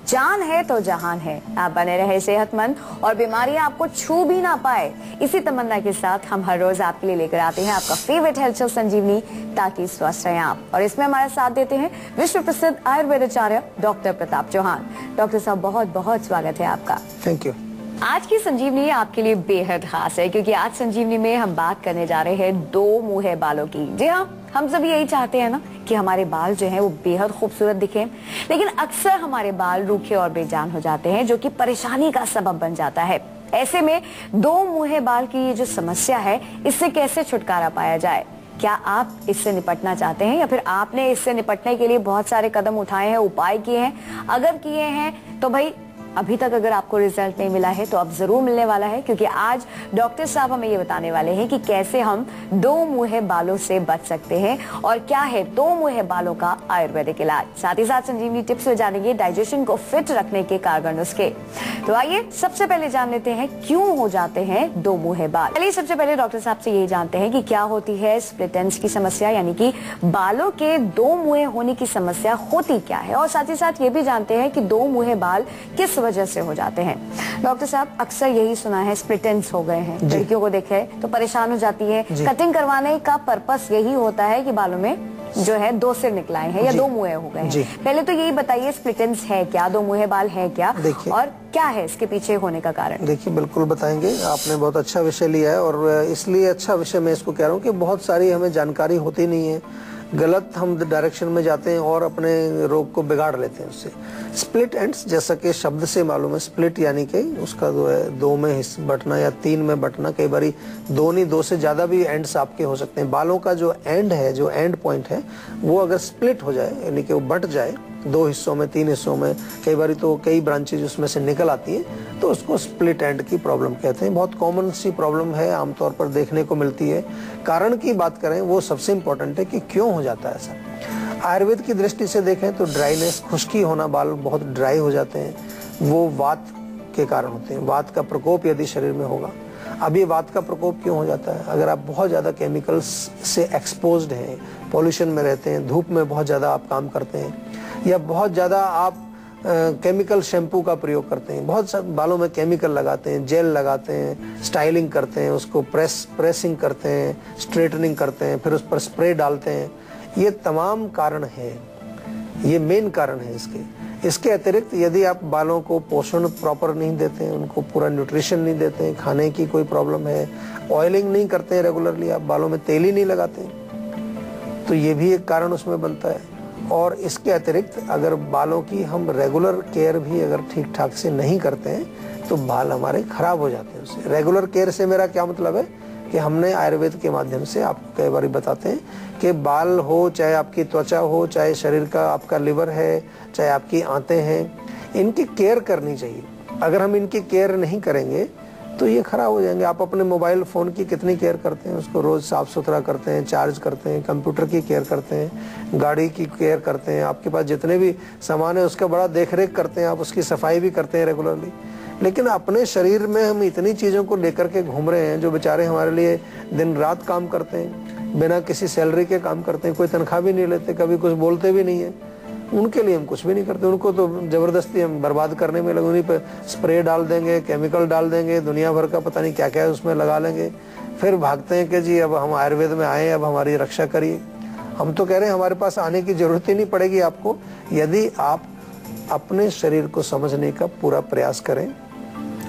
जान है तो जहान है। आप बने रहे सेहतमंद और बीमारियां आपको छू भी ना पाए। इसी तमन्ना के साथ हम हर रोज आपके लिए लेकर आते हैं आपका फेवरेट हेल्थ शो संजीवनी, ताकि स्वस्थ रहें आप। और इसमें हमारे साथ देते हैं विश्व प्रसिद्ध आयुर्वेदाचार्य डॉक्टर प्रताप चौहान। डॉक्टर साहब, बहुत बहुत स्वागत है आपका। Thank you. आज की संजीवनी आपके लिए बेहद खास है, क्योंकि आज संजीवनी में हम बात करने जा रहे हैं दो मुँहे बालों की। जी हाँ, हम सभी यही चाहते हैं ना कि हमारे बाल जो हैं वो बेहद खूबसूरत दिखें, लेकिन अक्सर हमारे बाल रूखे और बेजान हो जाते हैं, जो कि परेशानी का सबब बन जाता है। ऐसे में दो मुँहे बाल की ये जो समस्या है, इससे कैसे छुटकारा पाया जाए? क्या आप इससे निपटना चाहते हैं, या फिर आपने इससे निपटने के लिए बहुत सारे कदम उठाए हैं, उपाय किए हैं? अगर किए हैं तो भाई अभी तक अगर आपको रिजल्ट नहीं मिला है तो अब जरूर मिलने वाला है, क्योंकि आज डॉक्टर साहब हमें ये बताने वाले हैं कि कैसे हम दो मुँहे बालों से बच सकते हैं और क्या है दो मुँहे बालों का आयुर्वेदिक इलाज। साथ ही साथ संजीवनी टिप्स में जानेंगे डाइजेशन को फिट रखने के कारगर नुस्खे। तो आइए सबसे पहले जान लेते हैं क्यों हो जाते हैं दो मुँहे बाल। चलिए सबसे पहले डॉक्टर साहब से यही जानते हैं कि क्या होती है स्प्लिट एंड्स की समस्या, यानी कि बालों के दो मुँहे होने की समस्या होती क्या है, और साथ ही साथ ये भी जानते हैं कि दो मुँहे बाल किस वजह से हो जाते हैं। डॉक्टर साहब, अक्सर यही सुना है स्प्लिट एंड्स हो गए हैं, लड़कियों को देखे तो परेशान हो जाती है। कटिंग करवाने का पर्पस यही होता है कि बालों में जो है दो सिर निकलाए हैं या दो मुँहे हो गए हैं। पहले तो यही बताइए, स्प्लिट एंड्स है क्या, दो मुँहे बाल है क्या, और क्या है इसके पीछे होने का कारण? देखिए, बिल्कुल बताएंगे। आपने बहुत अच्छा विषय लिया है, और इसलिए अच्छा विषय मैं इसको कह रहा हूँ कि बहुत सारी हमें जानकारी होती नहीं है, गलत हम डायरेक्शन में जाते हैं और अपने रोग को बिगाड़ लेते हैं उससे। स्प्लिट एंड्स, जैसा कि शब्द से मालूम है, स्प्लिट यानी कि उसका जो है दो में बटना या तीन में बटना, कई बार दो नहीं दो से ज्यादा भी एंड्स आपके हो सकते हैं। बालों का जो एंड है, जो एंड पॉइंट है, वो अगर स्प्लिट हो जाए, यानी कि वो बट जाए दो हिस्सों में, तीन हिस्सों में, कई बार तो कई ब्रांचेज उसमें से निकल आती है, तो उसको स्प्लिट एंड की प्रॉब्लम कहते हैं। बहुत कॉमन सी प्रॉब्लम है, आमतौर पर देखने को मिलती है। कारण की बात करें, वो सबसे इम्पोर्टेंट है कि क्यों हो जाता है ऐसा। आयुर्वेद की दृष्टि से देखें तो ड्राइनेस, खुश्की होना, बाल बहुत ड्राई हो जाते हैं, वो वात के कारण होते हैं। वात का प्रकोप यदि शरीर में होगा, अब ये वात का प्रकोप क्यों हो जाता है? अगर आप बहुत ज्यादा केमिकल्स से एक्सपोज्ड हैं, पॉल्यूशन में रहते हैं, धूप में बहुत ज्यादा आप काम करते हैं, या बहुत ज्यादा आप केमिकल शैम्पू का प्रयोग करते हैं, बहुत सारे बालों में केमिकल लगाते हैं, जेल लगाते हैं, स्टाइलिंग करते हैं, उसको प्रेसिंग करते हैं, स्ट्रेटनिंग करते हैं, फिर उस पर स्प्रे डालते हैं, ये तमाम कारण हैं, ये मेन कारण है इसके। इसके अतिरिक्त यदि आप बालों को पोषण प्रॉपर नहीं देते हैं, उनको पूरा न्यूट्रिशन नहीं देते हैं, खाने की कोई प्रॉब्लम है, ऑयलिंग नहीं करते हैं रेगुलरली, आप बालों में तेल ही नहीं लगाते हैं, तो ये भी एक कारण उसमें बनता है। और इसके अतिरिक्त अगर बालों की हम रेगुलर केयर भी अगर ठीक ठाक से नहीं करते हैं, तो बाल हमारे खराब हो जाते हैं उससे। रेगुलर केयर से मेरा क्या मतलब है कि हमने आयुर्वेद के माध्यम से आपको कई बार बताते हैं कि बाल हो, चाहे आपकी त्वचा हो, चाहे शरीर का आपका लिवर है, चाहे आपकी आंतें हैं, इनकी केयर करनी चाहिए। अगर हम इनकी केयर नहीं करेंगे तो ये खराब हो जाएंगे। आप अपने मोबाइल फोन की कितनी केयर करते हैं, उसको रोज साफ सुथरा करते हैं, चार्ज करते हैं, कंप्यूटर की केयर करते हैं, गाड़ी की केयर करते हैं, आपके पास जितने भी सामान है उसका बड़ा देख रेख करते हैं, आप उसकी सफाई भी करते हैं रेगुलरली। लेकिन अपने शरीर में हम इतनी चीजों को लेकर के घूम रहे हैं, जो बेचारे हमारे लिए दिन रात काम करते हैं, बिना किसी सैलरी के काम करते हैं, कोई तनख्वाह भी नहीं लेते, कभी कुछ बोलते भी नहीं है, उनके लिए हम कुछ भी नहीं करते। उनको तो जबरदस्ती हम बर्बाद करने में लगे, उन्हीं पे स्प्रे डाल देंगे, केमिकल डाल देंगे, दुनिया भर का पता नहीं क्या क्या उसमें लगा लेंगे, फिर भागते हैं कि जी अब हम आयुर्वेद में आए, अब हमारी रक्षा करिए। हम तो कह रहे हैं हमारे पास आने की जरूरत ही नहीं पड़ेगी आपको, यदि आप अपने शरीर को समझने का पूरा प्रयास करें।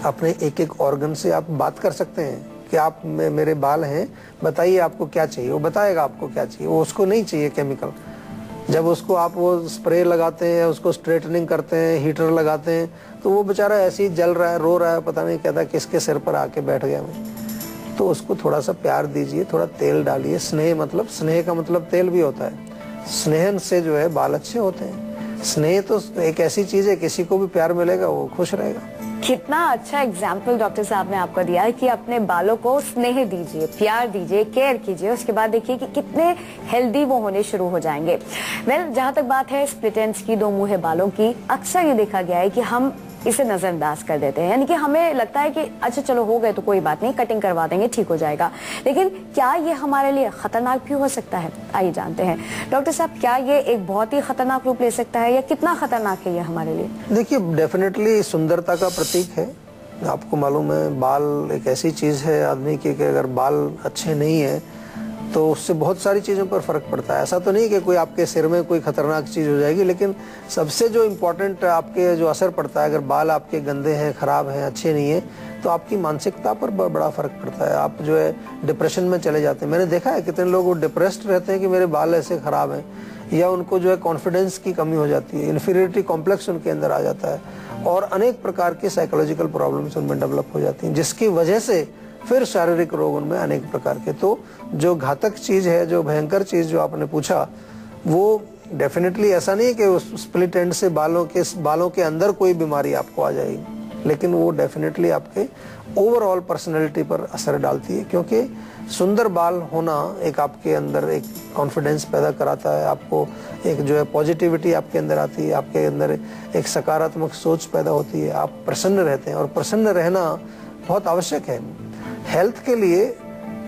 अपने एक एक ऑर्गन से आप बात कर सकते हैं कि आप मेरे बाल हैं, बताइए आपको क्या चाहिए, वो बताएगा आपको क्या चाहिए। वो उसको नहीं चाहिए केमिकल। जब उसको आप वो स्प्रे लगाते हैं, उसको स्ट्रेटनिंग करते हैं, हीटर लगाते हैं, तो वो बेचारा ऐसे ही जल रहा है, रो रहा है, पता नहीं कहता किसके सिर पर आके बैठ गया मैं। तो उसको थोड़ा सा प्यार दीजिए, थोड़ा तेल डालिए। स्नेह का मतलब तेल भी होता है। स्नेहन से जो है बाल अच्छे होते हैं। स्नेह तो एक ऐसी चीज है, किसी को भी प्यार मिलेगा वो खुश रहेगा। कितना अच्छा एग्जाम्पल डॉक्टर साहब ने आपको दिया है कि अपने बालों को स्नेह दीजिए, प्यार दीजिए, केयर कीजिए, उसके बाद देखिए कि कितने हेल्दी वो होने शुरू हो जाएंगे। जहाँ तक बात है स्प्लिट एंड्स की, दो मुँहे बालों की, अक्सर ये देखा गया है कि हम इसे नजरअंदाज कर देते हैं, यानी कि हमें लगता है कि अच्छा चलो हो गए तो कोई बात नहीं, कटिंग करवा देंगे ठीक हो जाएगा। लेकिन क्या ये हमारे लिए खतरनाक भी हो सकता है? आइए जानते हैं डॉक्टर साहब, क्या ये एक बहुत ही खतरनाक रूप ले सकता है या कितना खतरनाक है ये हमारे लिए? देखिए, डेफिनेटली सुंदरता का प्रतीक है। आपको मालूम है, बाल एक ऐसी चीज है आदमी की कि अगर बाल अच्छे नहीं है तो उससे बहुत सारी चीज़ों पर फर्क पड़ता है। ऐसा तो नहीं कि कोई आपके सिर में कोई खतरनाक चीज़ हो जाएगी, लेकिन सबसे जो इम्पोर्टेंट आपके जो असर पड़ता है, अगर बाल आपके गंदे हैं, खराब हैं, अच्छे नहीं है, तो आपकी मानसिकता पर बड़ा फर्क पड़ता है। आप जो है डिप्रेशन में चले जाते हैं। मैंने देखा है कितने लोग डिप्रेस्ड रहते हैं कि मेरे बाल ऐसे खराब हैं, या उनको जो है कॉन्फिडेंस की कमी हो जाती है, इन्फीरियरिटी कॉम्प्लेक्स उनके अंदर आ जाता है, और अनेक प्रकार की साइकोलॉजिकल प्रॉब्लम्स उनमें डेवलप हो जाती हैं, जिसकी वजह से फिर शारीरिक रोग उनमें अनेक प्रकार के। तो जो घातक चीज है, जो भयंकर चीज जो आपने पूछा, वो डेफिनेटली ऐसा नहीं है कि उस स्प्लिट एंड से बालों के अंदर कोई बीमारी आपको आ जाएगी, लेकिन वो डेफिनेटली आपके ओवरऑल पर्सनैलिटी पर असर डालती है, क्योंकि सुंदर बाल होना एक आपके अंदर एक कॉन्फिडेंस पैदा कराता है, आपको एक जो है पॉजिटिविटी आपके अंदर आती है, आपके अंदर एक सकारात्मक सोच पैदा होती है, आप प्रसन्न रहते हैं, और प्रसन्न रहना बहुत आवश्यक है। हेल्थ के लिए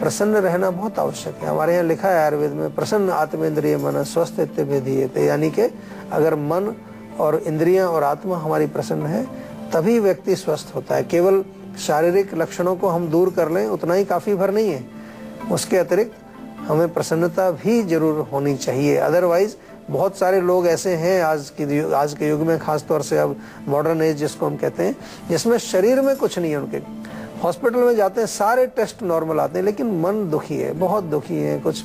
प्रसन्न रहना बहुत आवश्यक है। हमारे यहाँ लिखा है आयुर्वेद में, प्रसन्न आत्मेंद्रिय मन स्वस्थ इत्यभिधीयते, यानी कि अगर मन और इंद्रियां और आत्मा हमारी प्रसन्न है तभी व्यक्ति स्वस्थ होता है। केवल शारीरिक लक्षणों को हम दूर कर लें उतना ही काफी भर नहीं है, उसके अतिरिक्त हमें प्रसन्नता भी जरूर होनी चाहिए। अदरवाइज बहुत सारे लोग ऐसे हैं आज के युग में, खासतौर से अब मॉडर्न एज जिसको हम कहते हैं, जिसमें शरीर में कुछ नहीं है, उनके हॉस्पिटल में जाते हैं, सारे टेस्ट नॉर्मल आते हैं, लेकिन मन दुखी है, बहुत दुखी है, कुछ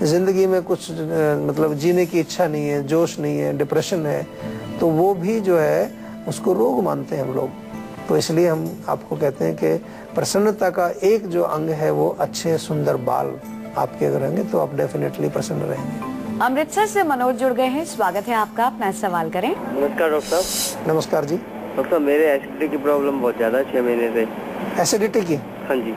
जिंदगी में कुछ मतलब जीने की इच्छा नहीं है, जोश नहीं है, डिप्रेशन है, तो वो भी जो है उसको रोग मानते हैं हम लोग। तो इसलिए हम आपको कहते हैं कि प्रसन्नता का एक जो अंग है वो अच्छे सुंदर बाल आपके अगर रहेंगे तो आप डेफिनेटली प्रसन्न रहेंगे। अमृतसर से मनोज जुड़ गए हैं, स्वागत है आपका, अपना सवाल करें। नमस्कार डॉक्टर साहब। नमस्कार जी। डॉक्टर साहब, मेरे एसिडिटी की प्रॉब्लम बहुत ज्यादा 6 महीने से। एसिडिटी की? हाँ जी।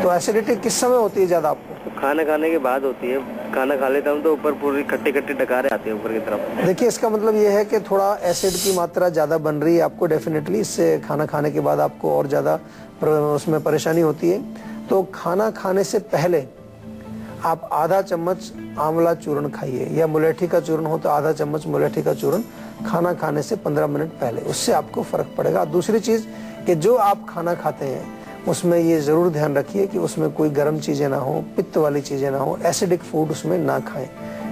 तो एसिडिटी किस समय होती है ज्यादा आपको? तो खाना खाने के बाद होती है। खाना खा लेता हूँ तो ऊपर पूरी खट्टी खट्टी डकारे आती है ऊपर की तरफ। देखिए, इसका मतलब ये है कि थोड़ा एसिड की मात्रा ज्यादा बन रही है आपको, डेफिनेटली इससे खाना खाने के बाद आपको और ज्यादा उसमें परेशानी होती है। तो खाना खाने से पहले आप आधा चम्मच आंवला चूर्ण खाइए, या मुलेठी का चूर्ण हो तो आधा चम्मच मुलेठी का चूर्ण खाना खाने से 15 मिनट पहले, उससे आपको फर्क पड़ेगा। दूसरी चीज कि जो आप खाना खाते हैं उसमें ये जरूर ध्यान रखिए कि उसमें कोई गर्म चीजें ना हो, पित्त वाली चीजें ना हो, एसिडिक फूड उसमें ना खाएं।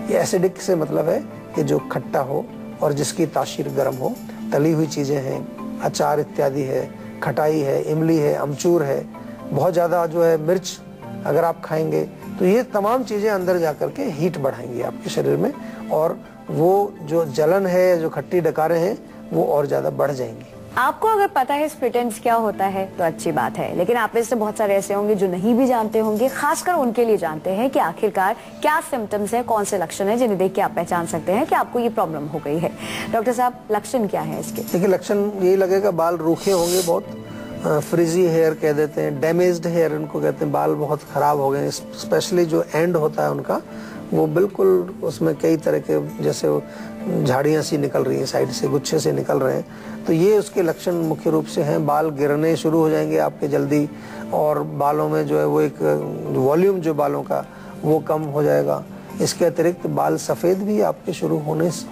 ये एसिडिक से मतलब है कि जो खट्टा हो और जिसकी तासीर गर्म हो, तली हुई चीजें हैं, अचार इत्यादि है, खटाई है, इमली है, अमचूर है, बहुत ज्यादा जो है मिर्च अगर आप खाएंगे तो ये तमाम चीजें अंदर जाकर के हीट बढ़ाएंगी आपके शरीर में, और वो जो जलन है, जो खट्टी डकारें हैं, वो और ज्यादा बढ़ जाएंगी। आपको अगर पता है स्प्लिट एंड्स क्या होता है तो अच्छी बात है, लेकिन आप में से बहुत सारे ऐसे होंगे जो नहीं भी जानते होंगे, खासकर उनके लिए जानते हैं कि आखिरकार क्या सिम्टम्स है, कौन से लक्षण है जिन्हें देख के आप पहचान सकते हैं कि आपको ये प्रॉब्लम हो गई है। डॉक्टर साहब, लक्षण क्या है इसके? देखिए, लक्षण यही लगेगा, बाल रूखे होंगे, बहुत फ्रिजी हेयर कह देते हैं, डैमेज्ड हेयर उनको कहते हैं, बाल बहुत खराब हो गए, स्पेशली जो एंड होता है उनका, वो बिल्कुल उसमें कई तरह के जैसे झाड़ियाँ सी निकल रही हैं, साइड से गुच्छे से निकल रहे हैं, तो ये उसके लक्षण मुख्य रूप से हैं। बाल गिरने शुरू हो जाएंगे आपके जल्दी, और बालों में जो है वो एक वॉल्यूम जो बालों का वो कम हो जाएगा। इसके अतिरिक्त बाल सफ़ेद भी आपके शुरू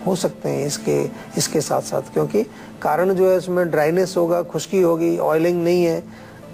हो सकते हैं इसके साथ साथ, क्योंकि कारण जो है उसमें ड्राइनेस होगा, खुश्की होगी, ऑयलिंग नहीं है,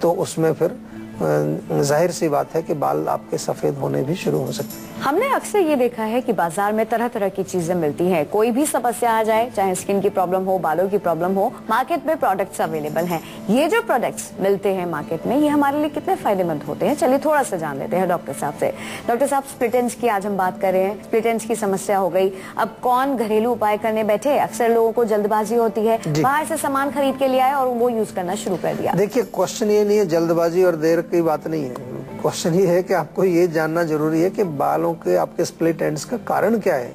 तो उसमें फिर जाहिर सी बात है कि बाल आपके सफेद होने भी शुरू हो सकते हैं। हमने अक्सर ये देखा है कि बाजार में तरह तरह की चीजें मिलती हैं, कोई भी समस्या आ जाए, चाहे स्किन की प्रॉब्लम हो, बालों की प्रॉब्लम हो, मार्केट में प्रोडक्ट्स अवेलेबल हैं। ये जो प्रोडक्ट्स मिलते हैं मार्केट में, ये हमारे लिए कितने फायदेमंद होते हैं? चलिए थोड़ा सा जान लेते हैं डॉक्टर साहब से। डॉक्टर साहब, स्प्लिट एंड्स की आज हम बात कर रहे हैं, स्प्लिट एंड्स की समस्या हो गई, अब कौन घरेलू उपाय करने बैठे? अक्सर लोगों को जल्दबाजी होती है, बाहर से सामान खरीद के ले आए और वो यूज करना शुरू कर दिया। देखिए, क्वेश्चन ये नहीं है जल्दबाजी और देर की बात नहीं है, क्वेश्चन ये है कि आपको ये जानना जरूरी है कि बालों के आपके स्प्लिट एंड्स का कारण क्या है।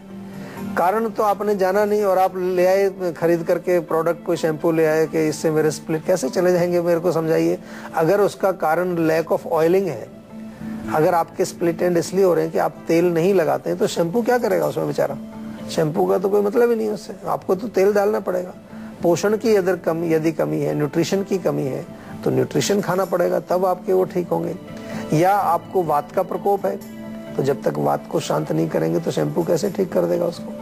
कारण तो आपने जाना नहीं और आप ले आए खरीद करके प्रोडक्ट, कोई शैम्पू ले आए कि इससे मेरे स्प्लिट कैसे चले जाएंगे, मेरे को समझाइए। अगर उसका कारण लैक ऑफ ऑयलिंग है, अगर आपके स्प्लिट एंड इसलिए हो रहे हैं कि आप तेल नहीं लगाते हैं, तो शैम्पू क्या करेगा उसमें बेचारा? शैम्पू का तो कोई मतलब ही नहीं है उससे, आपको तो तेल डालना पड़ेगा। पोषण की यदि कमी है, न्यूट्रिशन की कमी है, तो न्यूट्रिशन खाना पड़ेगा, तब आपके वो ठीक होंगे। या आपको वात का प्रकोप है, तो जब तक वात को शांत नहीं करेंगे तो शैम्पू कैसे ठीक कर देगा उसको।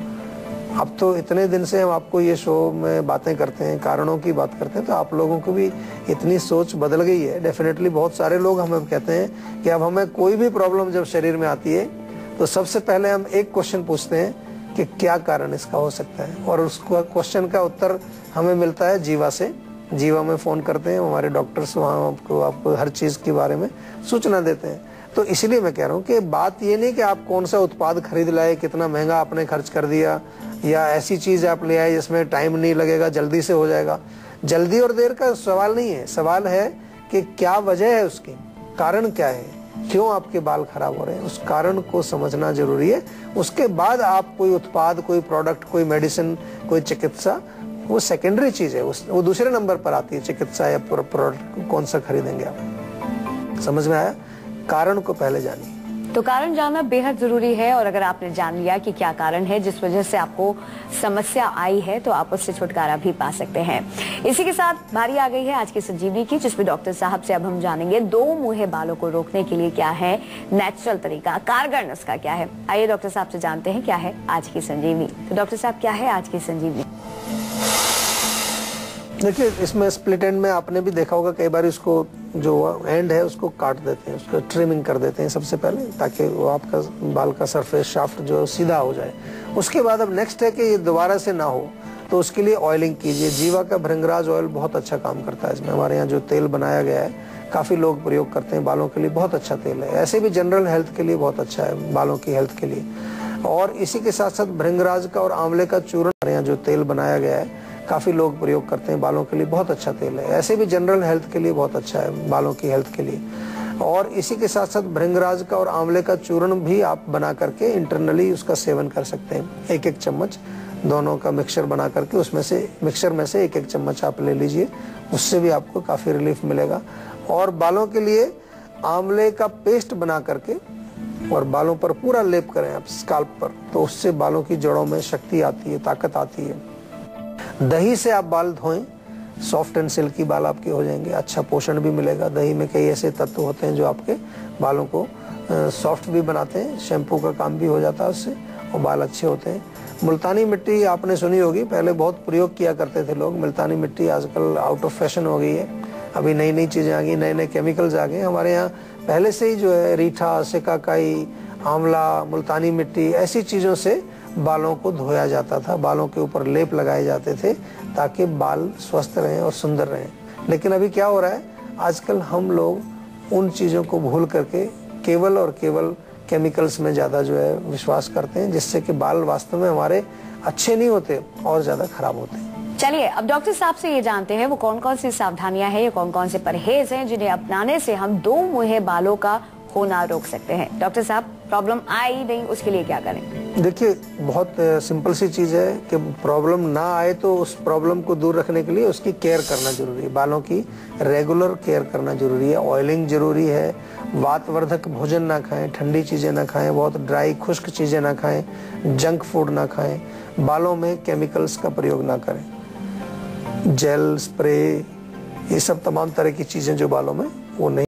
अब तो इतने दिन से हम आपको ये शो में बातें करते हैं, कारणों की बात करते हैं, तो आप लोगों को भी इतनी सोच बदल गई है। डेफिनेटली बहुत सारे लोग हमें कहते हैं कि अब हमें कोई भी प्रॉब्लम जब शरीर में आती है तो सबसे पहले हम एक क्वेश्चन पूछते हैं कि क्या कारण इसका हो सकता है, और उस क्वेश्चन का उत्तर हमें मिलता है जीवा से। जीवा में फोन करते हैं हमारे डॉक्टर्स, वहाँ आपको हर चीज के बारे में सूचना देते हैं। तो इसलिए मैं कह रहा हूँ कि बात ये नहीं कि आप कौन सा उत्पाद खरीद लाए, कितना महंगा आपने खर्च कर दिया, या ऐसी चीज आप ले आए जिसमें टाइम नहीं लगेगा, जल्दी से हो जाएगा। जल्दी और देर का सवाल नहीं है, सवाल है कि क्या वजह है, उसकी कारण क्या है, क्यों आपके बाल खराब हो रहे हैं, उस कारण को समझना जरूरी है। उसके बाद आप कोई उत्पाद, कोई प्रोडक्ट, कोई मेडिसिन, कोई चिकित्सा, वो सेकेंडरी चीज है, वो दूसरे नंबर पर आती है। चिकित्सा या प्रोडक्ट कौन सा खरीदेंगे आप, समझ में आया? कारण को पहले जानिए। तो कारण जानना बेहद जरूरी है, और अगर आपने जान लिया कि क्या कारण है जिस वजह से आपको समस्या आई है, तो आप उससे छुटकारा भी पा सकते हैं। इसी के साथ बारी आ गई है आज की संजीवनी की, जिसमें डॉक्टर साहब से अब हम जानेंगे दो मुहे बालों को रोकने के लिए क्या है नेचुरल तरीका, कारगर नुस्खा क्या है। आइए डॉक्टर साहब से जानते हैं क्या है आज की संजीवनी। तो डॉक्टर साहब, क्या है आज की संजीवनी? देखिए, इसमें स्प्लिट एंड में आपने भी देखा होगा, कई बार इसको जो एंड है उसको काट देते हैं, उसको ट्रिमिंग कर देते हैं सबसे पहले, ताकि वो आपका बाल का सरफेस शाफ्ट जो सीधा हो जाए। उसके बाद अब नेक्स्ट है कि ये दोबारा से ना हो, तो उसके लिए ऑयलिंग कीजिए। जीवा का भृंगराज ऑयल बहुत अच्छा काम करता है। इसमें हमारे यहाँ जो तेल बनाया गया है, काफी लोग प्रयोग करते हैं, बालों के लिए बहुत अच्छा तेल है। ऐसे भी जनरल हेल्थ के लिए बहुत अच्छा है, बालों की हेल्थ के लिए। और इसी के साथ साथ भृंगराज का और आंवले का चूर्ण, हमारे यहाँ जो तेल बनाया गया है, काफी लोग प्रयोग करते हैं, बालों के लिए बहुत अच्छा तेल है। ऐसे भी जनरल हेल्थ के लिए बहुत अच्छा है, बालों की हेल्थ के लिए। और इसी के साथ साथ भृंगराज का और आंवले का चूर्ण भी आप बना करके इंटरनली उसका सेवन कर सकते हैं। एक एक चम्मच दोनों का मिक्सचर बना करके उसमें से मिक्सचर में से एक एक चम्मच आप ले लीजिए, उससे भी आपको काफी रिलीफ मिलेगा। और बालों के लिए आंवले का पेस्ट बना करके और बालों पर पूरा लेप करें आप स्काल्प पर, तो उससे बालों की जड़ों में शक्ति आती है, ताकत आती है। दही से आप बाल धोएं, सॉफ्ट एंड सिल्की बाल आपके हो जाएंगे, अच्छा पोषण भी मिलेगा। दही में कई ऐसे तत्व होते हैं जो आपके बालों को सॉफ्ट भी बनाते हैं, शैम्पू का काम भी हो जाता है उससे, और बाल अच्छे होते हैं। मुल्तानी मिट्टी आपने सुनी होगी, पहले बहुत प्रयोग किया करते थे लोग। मुल्तानी मिट्टी आजकल आउट ऑफ फैशन हो गई है, अभी नई नई चीजें आ गई, नए नए केमिकल्स आ गए। हमारे यहाँ पहले से ही जो है रीठा, सिकाकाई, आंवला, मुल्तानी मिट्टी, ऐसी चीजों से बालों को धोया जाता था, बालों के ऊपर लेप लगाए जाते थे ताकि बाल स्वस्थ रहें और सुंदर रहें। लेकिन अभी क्या हो रहा है, आजकल हम लोग उन चीजों को भूल करके केवल और केवल केमिकल्स में ज्यादा जो है विश्वास करते हैं, जिससे कि बाल वास्तव में हमारे अच्छे नहीं होते और ज्यादा खराब होते हैं। चलिए अब डॉक्टर साहब से ये जानते हैं वो कौन कौन सी सावधानियां हैं या कौन कौन से परहेज हैं जिन्हें अपनाने से हम दो मुहे बालों का होना रोक सकते हैं। डॉक्टर साहब, प्रॉब्लम आई नहीं, उसके लिए क्या करें? देखिए, बहुत सिंपल सी चीज है कि प्रॉब्लम ना आए तो उस प्रॉब्लम को दूर रखने के लिए उसकी केयर करना जरूरी है। बालों की रेगुलर केयर करना जरूरी है, ऑयलिंग जरूरी है, वातवर्धक भोजन ना खाएं, ठंडी चीजें ना खाएं, बहुत ड्राई खुश्क चीजें ना खाएं, जंक फूड ना खाएं, बालों में केमिकल्स का प्रयोग ना करें, जेल, स्प्रे, ये सब तमाम तरह की चीजें जो बालों में वो नहीं